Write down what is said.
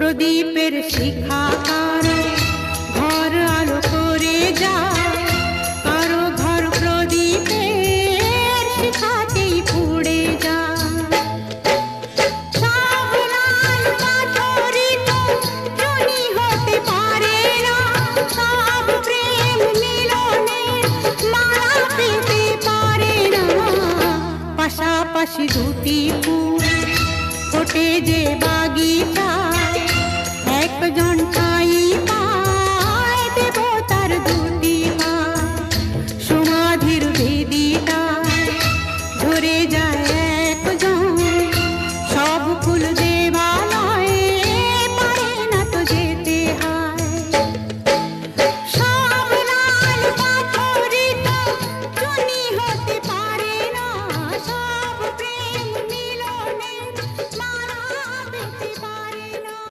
প্রদীপের শিখা কারো ঘর আলো করে যায়, কারো ঘর প্রদীপের শিখাতেই পুড়ে যায়। সব লাল পাথরই তো জনি হতে পারে না, সব প্রেম মিলনের মালা পেতে পারে না। পাশাপাশি দুটি ফুল ফোটে যে